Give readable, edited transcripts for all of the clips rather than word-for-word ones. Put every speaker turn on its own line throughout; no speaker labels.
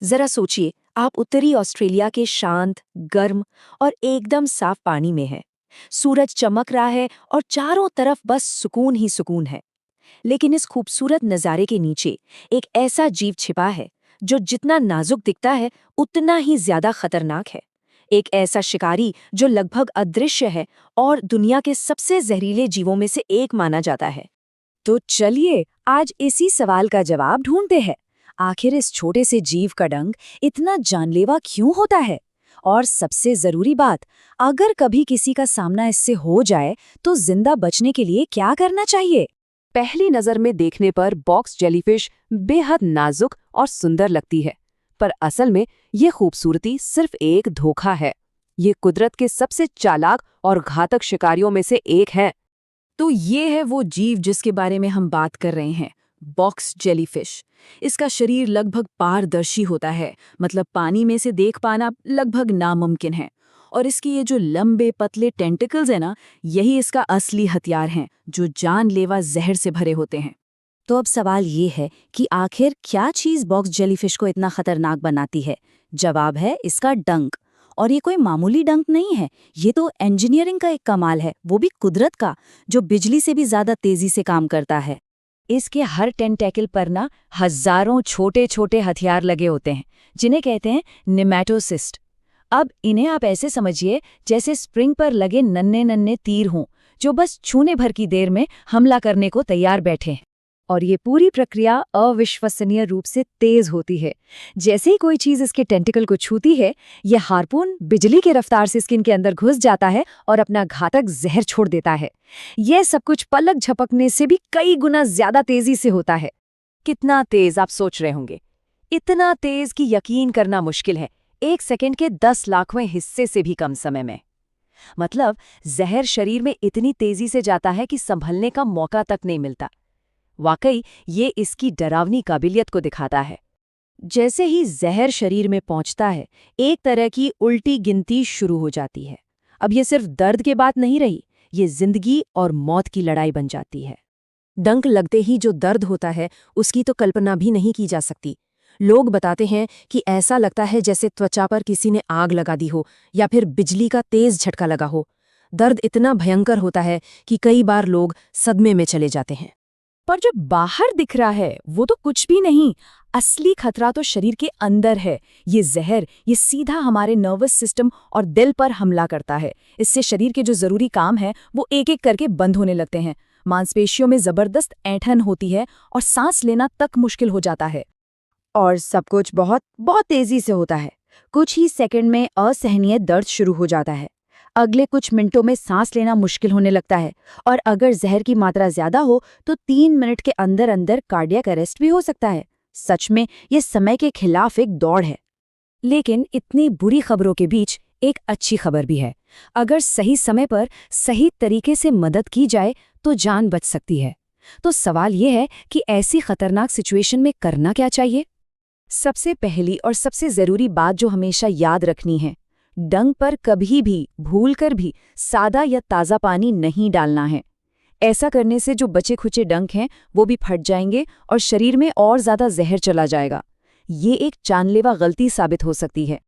जरा सोचिए, आप उत्तरी ऑस्ट्रेलिया के शांत, गर्म और एकदम साफ पानी में हैं। सूरज चमक रहा है और चारों तरफ बस सुकून ही सुकून है। लेकिन इस खूबसूरत नज़ारे के नीचे एक ऐसा जीव छिपा है जो जितना नाजुक दिखता है उतना ही ज्यादा खतरनाक है। एक ऐसा शिकारी जो लगभग अदृश्य है और दुनिया के सबसे जहरीले जीवों में से एक माना जाता है।
तो चलिए आज इसी सवाल का जवाब ढूंढते हैं। आखिर इस छोटे से जीव का डंक इतना जानलेवा क्यों होता है? और सबसे जरूरी बात, अगर कभी किसी का सामना इससे हो जाए तो जिंदा बचने के लिए क्या करना चाहिए?
पहली नजर में देखने पर बॉक्स जेलीफिश बेहद नाजुक और सुंदर लगती है, पर असल में ये खूबसूरती सिर्फ एक धोखा है। ये कुदरत के सबसे चालाक और घातक शिकारियों में से एक है।
तो ये है वो जीव जिसके बारे में हम बात कर रहे हैं, बॉक्स जेलीफिश। इसका शरीर लगभग पारदर्शी होता है, मतलब पानी में से देख पाना लगभग नामुमकिन है। और इसके ये जो लंबे पतले टेंटिकल्स हैं ना, यही इसका असली हथियार हैं, जो जानलेवा जहर से भरे होते हैं। तो अब सवाल ये है कि आखिर क्या चीज़ बॉक्स जेलीफिश को इतना खतरनाक बनाती है? जवाब है इसका डंक। और ये कोई मामूली डंक नहीं है, ये तो इंजीनियरिंग का एक कमाल है, वो भी कुदरत का, जो बिजली से भी ज्यादा तेजी से काम करता है। इसके हर टेंटेकल पर ना हजारों छोटे छोटे हथियार लगे होते हैं, जिन्हें कहते हैं निमैटोसिस्ट। अब इन्हें आप ऐसे समझिए जैसे स्प्रिंग पर लगे नन्हे नन्हे तीर हों, जो बस छूने भर की देर में हमला करने को तैयार बैठे हैं। और ये पूरी प्रक्रिया अविश्वसनीय रूप से तेज होती है। जैसे ही कोई चीज इसके टेंटिकल को छूती है, यह हार्पून बिजली की रफ्तार से स्किन के अंदर घुस जाता है और अपना घातक जहर छोड़ देता है। यह सब कुछ पलक झपकने से भी कई गुना ज्यादा तेजी से होता है।
कितना तेज, आप सोच रहे होंगे। इतना तेज कि यकीन करना मुश्किल है, 1 सेकंड के 10 लाखवें हिस्से से भी कम समय में। मतलब जहर शरीर में इतनी तेजी से जाता है कि संभलने का मौका तक नहीं मिलता। वाकई ये इसकी डरावनी काबिलियत को दिखाता है।
जैसे ही जहर शरीर में पहुंचता है, एक तरह की उल्टी गिनती शुरू हो जाती है। अब ये सिर्फ दर्द की बात नहीं रही, ये जिंदगी और मौत की लड़ाई बन जाती है। डंक लगते ही जो दर्द होता है, उसकी तो कल्पना भी नहीं की जा सकती। लोग बताते हैं कि ऐसा लगता है जैसे त्वचा पर किसी ने आग लगा दी हो या फिर बिजली का तेज झटका लगा हो। दर्द इतना भयंकर होता है कि कई बार लोग सदमे में चले जाते हैं। पर जो बाहर दिख रहा है वो तो कुछ भी नहीं, असली खतरा तो शरीर के अंदर है। ये जहर ये सीधा हमारे नर्वस सिस्टम और दिल पर हमला करता है। इससे शरीर के जो जरूरी काम है वो एक एक करके बंद होने लगते हैं। मांसपेशियों में जबरदस्त ऐंठन होती है और सांस लेना तक मुश्किल हो जाता है। और सब कुछ बहुत बहुत तेजी से होता है। कुछ ही सेकंड में असहनीय दर्द शुरू हो जाता है। अगले कुछ मिनटों में सांस लेना मुश्किल होने लगता है। और अगर जहर की मात्रा ज्यादा हो तो 3 मिनट के अंदर अंदर कार्डियक अरेस्ट भी हो सकता है। सच में ये समय के खिलाफ एक दौड़ है। लेकिन इतनी बुरी खबरों के बीच एक अच्छी खबर भी है। अगर सही समय पर सही तरीके से मदद की जाए तो जान बच सकती है। तो सवाल ये है कि ऐसी खतरनाक सिचुएशन में करना क्या चाहिए? सबसे पहली और सबसे जरूरी बात जो हमेशा याद रखनी है, डंक पर कभी भी भूलकर भी सादा या ताज़ा पानी नहीं डालना है। ऐसा करने से जो बचे खुचे डंक हैं वो भी फट जाएंगे और शरीर में और ज़्यादा जहर चला जाएगा। ये एक जानलेवा गलती साबित हो सकती है।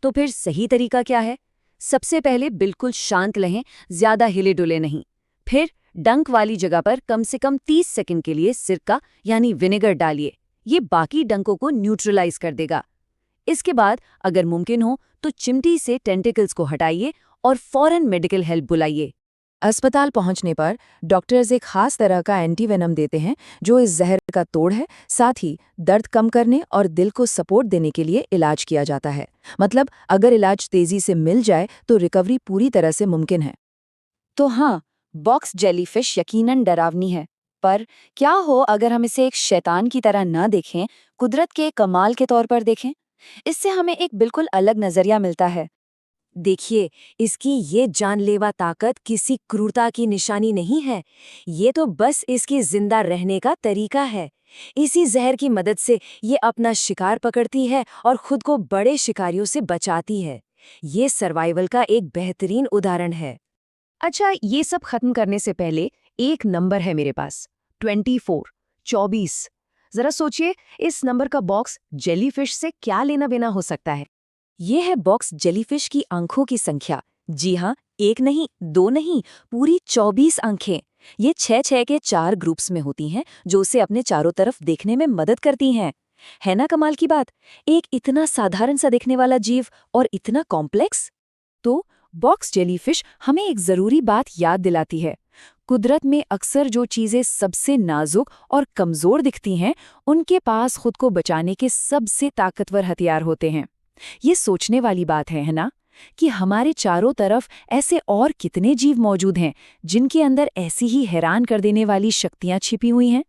तो फिर सही तरीका क्या है? सबसे पहले बिल्कुल शांत रहें, ज्यादा हिले डुले नहीं। फिर डंक वाली जगह पर कम से कम 30 सेकंड के लिए सिरका यानी विनेगर डालिए। ये बाकी डंकों को न्यूट्रलाइज कर देगा। इसके बाद अगर मुमकिन हो तो चिमटी से टेंटिकल्स को हटाइए और फौरन मेडिकल हेल्प बुलाइए।
अस्पताल पहुंचने पर डॉक्टर्स एक खास तरह का एंटीवेनम देते हैं जो इस जहर का तोड़ है। साथ ही दर्द कम करने और दिल को सपोर्ट देने के लिए इलाज किया जाता है। मतलब अगर इलाज तेजी से मिल जाए तो रिकवरी पूरी तरह से मुमकिन है। तो हाँ, बॉक्स जेलीफिश यकीनन डरावनी है, पर क्या हो अगर हम इसे एक शैतान की तरह न देखें, कुदरत के कमाल के तौर पर देखें? इससे हमें एक बिल्कुल अलग नजरिया मिलता है। देखिए, इसकी ये जानलेवा ताकत किसी क्रूरता की निशानी नहीं है। ये तो बस इसकी जिंदा रहने का तरीका है। इसी जहर की मदद से ये अपना शिकार पकड़ती है और खुद को बड़े शिकारियों से बचाती है। ये सर्वाइवल का एक बेहतरीन उदाहरण है।
अच्छा, ये सब खत्म करने से पहले एक नंबर है मेरे पास, 24, 24।
जरा सोचिए, इस नंबर का बॉक्स जेलीफिश से क्या लेना देना हो सकता है?
ये है बॉक्स जेलीफिश की आंखों की संख्या। जी हाँ, एक नहीं, दो नहीं, पूरी 24 आंखें। ये 6-6 के 4 ग्रुप्स में होती हैं, जो उसे अपने चारों तरफ देखने में मदद करती हैं। है ना कमाल की बात? एक इतना साधारण सा दिखने वाला जीव और इतना कॉम्प्लेक्स।
तो बॉक्स जेलीफिश हमें एक जरूरी बात याद दिलाती है। कुदरत में अक्सर जो चीजें सबसे नाजुक और कमजोर दिखती हैं, उनके पास खुद को बचाने के सबसे ताकतवर हथियार होते हैं। ये सोचने वाली बात है ना, कि हमारे चारों तरफ ऐसे और कितने जीव मौजूद हैं जिनके अंदर ऐसी ही हैरान कर देने वाली शक्तियां छिपी हुई हैं।